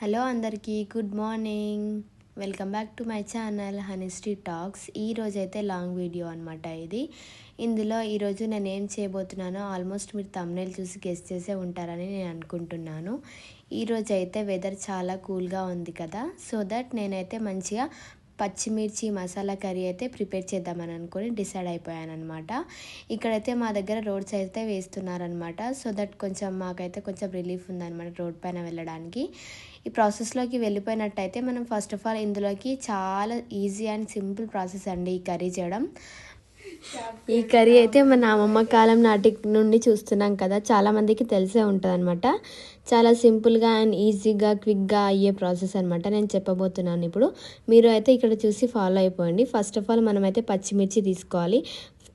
Hello అందరికీ good morning. Welcome back to my channel హనీస్ట్రీ talks. ఈరోజు అయితే లాంగ్ వీడియో అనమాట ఇది. ఇందులో ఈరోజు నేను ఏం చేయబోతున్నానో ఆల్మోస్ట్ మీరు థంబ్నెయిల్ చూసి గెస్ చేసే ఉంటారని నేను అనుకుంటున్నాను. ఈరోజు అయితే వెదర్ చాలా కూల్గా ఉంది కదా, సో దట్ నేనైతే మంచిగా పచ్చిమిర్చి మసాలా కర్రీ అయితే ప్రిపేర్ చేద్దామని అనుకొని డిసైడ్ అయిపోయాను అనమాట. ఇక్కడైతే మా దగ్గర రోడ్స్ అయితే వేస్తున్నారనమాట, సో దట్ మాకైతే కొంచెం రిలీఫ్ ఉందన్నమాట రోడ్ పైన వెళ్ళడానికి. ఈ ప్రాసెస్లోకి వెళ్ళిపోయినట్టయితే మనం ఫస్ట్ ఆఫ్ ఆల్ ఇందులోకి చాలా ఈజీ అండ్ సింపుల్ ప్రాసెస్ అండి ఈ కర్రీ చేయడం. ఈ కర్రీ అయితే మన అమ్మమ్మ కాలం నాటి నుండి చూస్తున్నాం కదా, చాలామందికి తెలిసే ఉంటుంది అనమాట. చాలా సింపుల్గా అండ్ ఈజీగా క్విక్గా అయ్యే ప్రాసెస్ అనమాట నేను చెప్పబోతున్నాను ఇప్పుడు. మీరు అయితే ఇక్కడ చూసి ఫాలో అయిపోండి. ఫస్ట్ ఆఫ్ ఆల్ మనమైతే పచ్చిమిర్చి తీసుకోవాలి.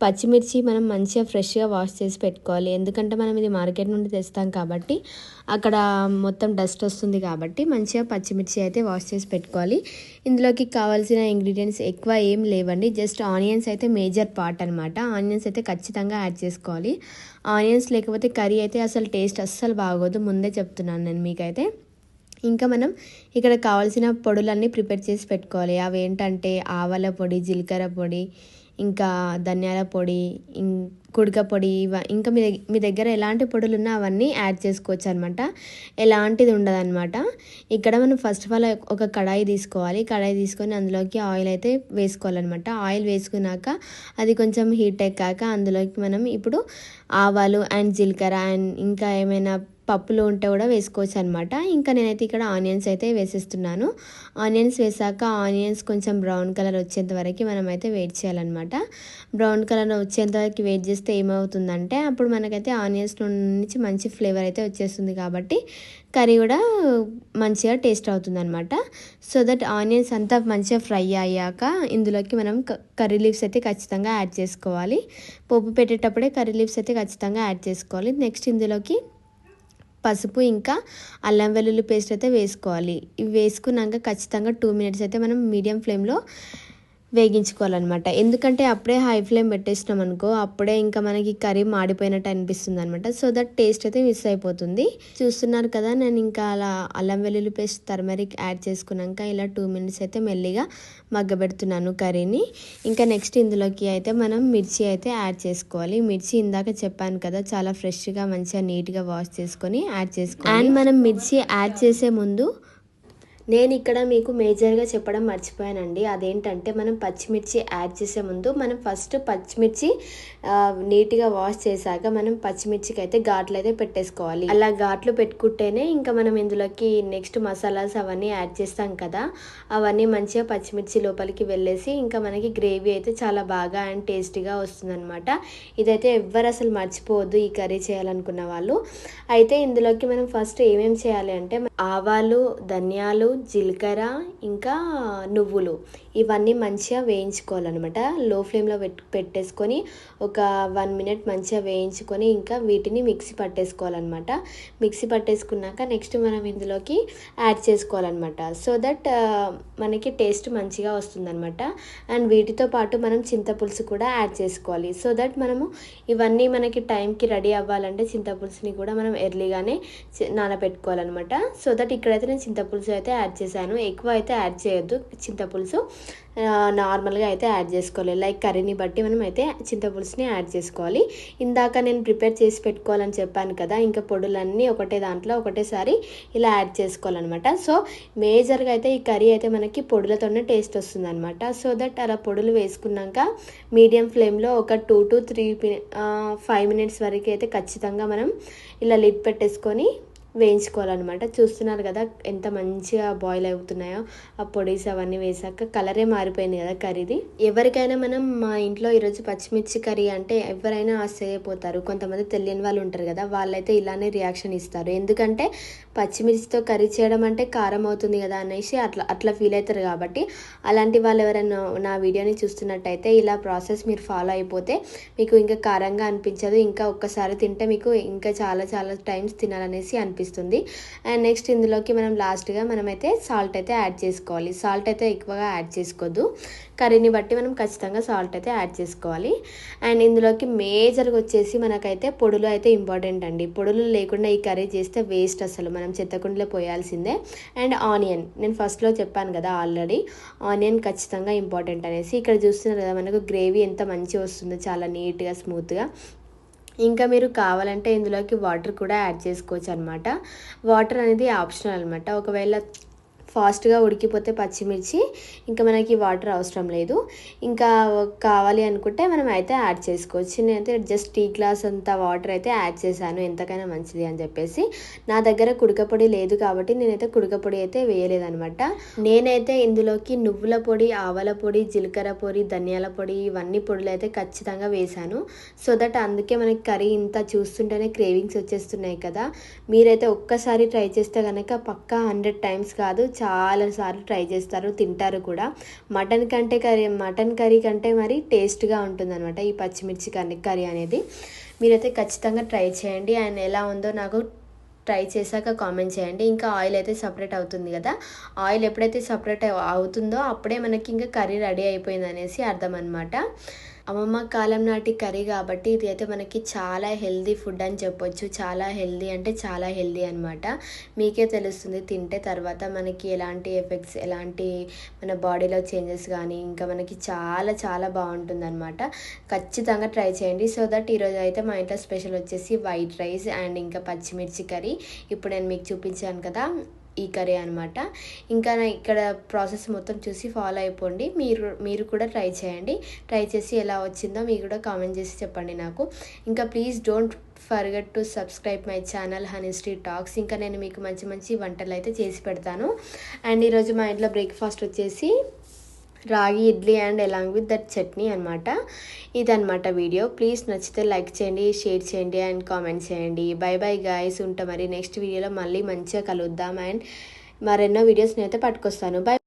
పచ్చిమిర్చి మనం మంచిగా ఫ్రెష్గా వాష్ చేసి పెట్టుకోవాలి, ఎందుకంటే మనం ఇది మార్కెట్ నుండి తెస్తాం కాబట్టి అక్కడ మొత్తం డస్ట్ వస్తుంది కాబట్టి మంచిగా పచ్చిమిర్చి అయితే వాష్ చేసి పెట్టుకోవాలి. ఇందులోకి కావాల్సిన ఇంగ్రీడియంట్స్ ఎక్కువ ఏం లేవండి, జస్ట్ ఆనియన్స్ అయితే మేజర్ పార్ట్ అనమాట. ఆనియన్స్ అయితే ఖచ్చితంగా యాడ్ చేసుకోవాలి. ఆనియన్స్ లేకపోతే కర్రీ అయితే అసలు టేస్ట్ అస్సలు బాగోదు, ముందే చెప్తున్నాను నేను మీకైతే. ఇంకా మనం ఇక్కడ కావాల్సిన పొడులన్నీ ప్రిపేర్ చేసి పెట్టుకోవాలి. అవి ఏంటంటే ఆవాల పొడి, జీలకర్ర పొడి, ఇంకా ధనియాల పొడి, కుడక పొడి, ఇంకా మీ దగ్గర ఎలాంటి పొడులు ఉన్నా అవన్నీ యాడ్ చేసుకోవచ్చు అనమాట, ఎలాంటిది ఉండదన్నమాట. ఇక్కడ మనం ఫస్ట్ ఆఫ్ ఆల్ ఒక కడాయి తీసుకోవాలి. కడాయి తీసుకొని అందులోకి ఆయిల్ అయితే వేసుకోవాలన్నమాట. ఆయిల్ వేసుకున్నాక అది కొంచెం హీట్ ఎక్కాక అందులోకి మనం ఇప్పుడు ఆవాలు అండ్ జీలకర్ర అండ్ ఇంకా ఏమైనా పప్పులు ఉంటే కూడా వేసుకోవచ్చు అనమాట. ఇంకా నేనైతే ఇక్కడ ఆనియన్స్ అయితే వేసేస్తున్నాను. ఆనియన్స్ వేసాక ఆనియన్స్ కొంచెం బ్రౌన్ కలర్ వచ్చేంత వరకు మనం అయితే వెయిట్ చేయాలన్నమాట. బ్రౌన్ కలర్ వచ్చేంత వరకు వెయిట్ చేస్తే ఏమవుతుందంటే అప్పుడు మనకైతే ఆనియన్స్ నుంచి మంచి ఫ్లేవర్ అయితే వచ్చేస్తుంది కాబట్టి కర్రీ కూడా మంచిగా టేస్ట్ అవుతుంది అనమాట. సో దట్ ఆనియన్స్ అంతా మంచిగా ఫ్రై అయ్యాక ఇందులోకి మనం కర్రీ లీవ్స్ అయితే ఖచ్చితంగా యాడ్ చేసుకోవాలి. పోపు పెట్టేటప్పుడే కర్రీ లీవ్స్ అయితే ఖచ్చితంగా యాడ్ చేసుకోవాలి. నెక్స్ట్ ఇందులోకి పసుపు ఇంకా అల్లం వెల్లుల్లి పేస్ట్ అయితే వేసుకోవాలి. ఇవి వేసుకున్నాక ఖచ్చితంగా 2 minutes అయితే మనం మీడియం ఫ్లేమ్లో వేగించుకోవాలన్నమాట. ఎందుకంటే అప్పుడే హై ఫ్లేమ్ పెట్టేసినాం అనుకో అప్పుడే ఇంకా మనకి కర్రీ మాడిపోయినట్టు అనిపిస్తుంది అనమాట. సో దట్ టేస్ట్ అయితే మిస్ అయిపోతుంది. చూస్తున్నారు కదా, నేను ఇంకా అలా అల్లం వెల్లుల్లి పేస్ట్, టర్మరిక్ యాడ్ చేసుకున్నాక ఇలా 2 minutes అయితే మెల్లిగా మగ్గబెడుతున్నాను కర్రీని. ఇంకా నెక్స్ట్ ఇందులోకి అయితే మనం మిర్చి అయితే యాడ్ చేసుకోవాలి. మిర్చి ఇందాక చెప్పాను కదా, చాలా ఫ్రెష్గా మంచిగా నీట్గా వాష్ చేసుకొని యాడ్ చేసుకోవాలి. అండ్ మనం మిర్చి యాడ్ చేసే ముందు నేను ఇక్కడ మీకు మేజర్గా చెప్పడం మర్చిపోయానండి. అదేంటంటే మనం పచ్చిమిర్చి యాడ్ చేసే ముందు మనం ఫస్ట్ పచ్చిమిర్చి నీట్గా వాష్ చేశాక మనం పచ్చిమిర్చికి అయితే ఘాట్లు అయితే పెట్టేసుకోవాలి. అలా ఘాట్లు పెట్టుకుంటేనే ఇంకా మనం ఇందులోకి నెక్స్ట్ మసాలాస్ అవన్నీ యాడ్ చేస్తాం కదా, అవన్నీ మంచిగా పచ్చిమిర్చి లోపలికి వెళ్ళేసి ఇంకా మనకి గ్రేవీ అయితే చాలా బాగా అండ్ టేస్టీగా వస్తుందన్నమాట. ఇదైతే ఎవ్వరు అసలు మర్చిపోవద్దు ఈ కర్రీ చేయాలనుకున్న వాళ్ళు. అయితే ఇందులోకి మనం ఫస్ట్ ఏమేమి చేయాలి అంటే ఆవాలు, ధనియాలు, జీలకర్ర ఇంకా నువ్వులు ఇవన్నీ మంచిగా వేయించుకోవాలన్నమాట. లో ఫ్లేమ్లో పెట్టేసుకొని ఒక 1 minute మంచిగా వేయించుకొని ఇంకా వీటిని మిక్సీ పట్టేసుకోవాలన్నమాట. మిక్సీ పట్టేసుకున్నాక నెక్స్ట్ మనం ఇందులోకి యాడ్ చేసుకోవాలన్నమాట. సో దట్ మనకి టేస్ట్ మంచిగా వస్తుందన్నమాట. అండ్ వీటితో పాటు మనం చింతపులుసు కూడా యాడ్ చేసుకోవాలి. సో దట్ మనము ఇవన్నీ మనకి టైంకి రెడీ అవ్వాలంటే చింతపులుసుని కూడా మనం ఎర్లీగానే నానబెట్టుకోవాలన్నమాట. సో దట్ ఇక్కడైతే నేను చింతపులుసు అయితే యాడ్ చేశాను. ఎక్కువ అయితే యాడ్ చేయొద్దు చింతపులుసు, నార్మల్గా అయితే యాడ్ చేసుకోవాలి. లైక్ కర్రీని బట్టి మనం అయితే చింతపులుసుని యాడ్ చేసుకోవాలి. ఇందాక నేను ప్రిపేర్ చేసి పెట్టుకోవాలని చెప్పాను కదా, ఇంకా పొడులన్నీ ఒకటే దాంట్లో ఒకటేసారి ఇలా యాడ్ చేసుకోవాలన్నమాట. సో మేజర్గా అయితే ఈ కర్రీ అయితే మనకి పొడులతోనే టేస్ట్ వస్తుంది అనమాట. సో దట్ అలా పొడులు వేసుకున్నాక మీడియం ఫ్లేమ్లో ఒక 2 to 5 minutes వరకు అయితే ఖచ్చితంగా మనం ఇలా లిడ్ పెట్టేసుకొని వేయించుకోవాలన్నమాట. చూస్తున్నారు కదా ఎంత మంచిగా బాయిల్ అవుతున్నాయో ఆ పొడిస్ అవన్నీ వేసాక కలరే మారిపోయింది కదా కర్రీది. ఎవరికైనా మనం మా ఇంట్లో ఈరోజు పచ్చిమిర్చి కర్రీ అంటే ఎవరైనా ఆశ్చర్యపోతారు. కొంతమంది తెలియని వాళ్ళు ఉంటారు కదా, వాళ్ళైతే ఇలానే రియాక్షన్ ఇస్తారు. ఎందుకంటే పచ్చిమిర్చితో కర్రీ చేయడం అంటే కారం అవుతుంది కదా అనేసి అట్లా ఫీల్ అవుతారు. కాబట్టి అలాంటి వాళ్ళు ఎవరైనా నా వీడియోని చూస్తున్నట్టయితే ఇలా ప్రాసెస్ మీరు ఫాలో అయిపోతే మీకు ఇంకా కారంగా అనిపించదు. ఇంకా ఒక్కసారి తింటే మీకు ఇంకా చాలా చాలా టైమ్స్ తినాలనేసి అనిపిస్తుంది. అనిపిస్తుంది. అండ్ నెక్స్ట్ ఇందులోకి మనం లాస్ట్గా మనమైతే సాల్ట్ అయితే యాడ్ చేసుకోవాలి. సాల్ట్ అయితే ఎక్కువగా యాడ్ చేసుకోవద్దు, కర్రీని బట్టి మనం ఖచ్చితంగా సాల్ట్ అయితే యాడ్ చేసుకోవాలి. అండ్ ఇందులోకి మేజర్గా వచ్చేసి మనకైతే పొడులు అయితే ఇంపార్టెంట్ అండి. పొడులు లేకుండా ఈ కర్రీ చేస్తే వేస్ట్, అసలు మనం చెత్తకుండలో పోయాల్సిందే. అండ్ ఆనియన్, నేను ఫస్ట్లో చెప్పాను కదా ఆల్రెడీ, ఆనియన్ ఖచ్చితంగా ఇంపార్టెంట్ అనేసి. ఇక్కడ చూస్తున్నారు కదా మనకు గ్రేవీ ఎంత మంచిగా వస్తుందో, చాలా నీట్గా స్మూత్గా. ఇంకా మీరు కావాలంటే ఇందులోకి వాటర్ కూడా యాడ్ చేసుకోవచ్చు అనమాట. వాటర్ అనేది ఆప్షనల్ అనమాట. ఒకవేళ ఫాస్ట్గా ఉడికిపోతే పచ్చిమిర్చి ఇంకా మనకి వాటర్ అవసరం లేదు. ఇంకా కావాలి అనుకుంటే మనం అయితే యాడ్ చేసుకోవచ్చు. నేనైతే జస్ట్ టీ గ్లాస్ అంత వాటర్ అయితే యాడ్ చేశాను, ఎంతకైనా మంచిది అని చెప్పేసి. నా దగ్గర కుడకపొడి లేదు కాబట్టి నేనైతే కుడకపొడి అయితే వేయలేదనమాట. నేనైతే ఇందులోకి నువ్వుల పొడి, ఆవల పొడి, జీలకర్ర పొడి, ధనియాల పొడి, ఇవన్నీ పొడులు అయితే ఖచ్చితంగా వేశాను. సో దట్ అందుకే మనకి కర్రీ ఇంత చూస్తుంటేనే క్రేవింగ్స్ వచ్చేస్తున్నాయి కదా. మీరైతే ఒక్కసారి ట్రై చేస్తే కనుక పక్కా 100 టైమ్స్ కాదు చాలాసార్లు ట్రై చేస్తారు, తింటారు కూడా. మటన్ కర్రీ కంటే మరి టేస్ట్గా ఉంటుంది అనమాట ఈ పచ్చిమిర్చి కర్రీ అనేది. మీరైతే ఖచ్చితంగా ట్రై చేయండి. అండ్ ఎలా ఉందో నాకు ట్రై చేశాక కామెంట్ చేయండి. ఇంకా ఆయిల్ అయితే సపరేట్ అవుతుంది కదా, ఆయిల్ ఎప్పుడైతే సపరేట్ అవుతుందో అప్పుడే మనకి ఇంకా కర్రీ రెడీ అయిపోయింది అనేసి అర్థం అనమాట. అమ్మమ్మ కాలం నాటి కర్రీ కాబట్టి ఇది అయితే మనకి చాలా హెల్దీ ఫుడ్ అని చెప్పొచ్చు. చాలా హెల్దీ అంటే చాలా హెల్దీ అనమాట. మీకే తెలుస్తుంది తింటే తర్వాత మనకి ఎలాంటి ఎఫెక్ట్స్, ఎలాంటి మన బాడీలో చేంజెస్ కానీ ఇంకా మనకి చాలా చాలా బాగుంటుంది అనమాట. ఖచ్చితంగా ట్రై చేయండి. సో దట్ ఈరోజు అయితే మా ఇంట్లో స్పెషల్ వచ్చేసి వైట్ రైస్ అండ్ ఇంకా పచ్చిమిర్చి కర్రీ. ఇప్పుడు నేను మీకు చూపించాను కదా ఈ కర్రీ అనమాట. ఇంకా ఇక్కడ ప్రాసెస్ మొత్తం చూసి ఫాలో అయిపోండి. మీరు కూడా ట్రై చేయండి. ట్రై చేసి ఎలా వచ్చిందో మీరు కూడా కామెంట్ చేసి చెప్పండి నాకు. ఇంకా please don't forget to subscribe my channel honey street talks. ఇంకా నేను మీకు మంచి మంచి వంటలు అయితే చేసి పెడతాను. అండ్ ఈరోజు మా ఇంట్లో బ్రేక్ఫాస్ట్ వచ్చేసి రాగి idli and along with that chutney అనమాట. ఇదనమాట వీడియో. ప్లీజ్ నచ్చితే లైక్ చేయండి, షేర్ చేయండి అండ్ కామెంట్ చేయండి. By by guys. ఉంటా మరి నెక్స్ట్ వీడియోలో మళ్ళీ మంచిగా కలుద్దాం. అండ్ మరెన్నో వీడియోస్ నేనైతే పట్టుకొస్తాను. బై.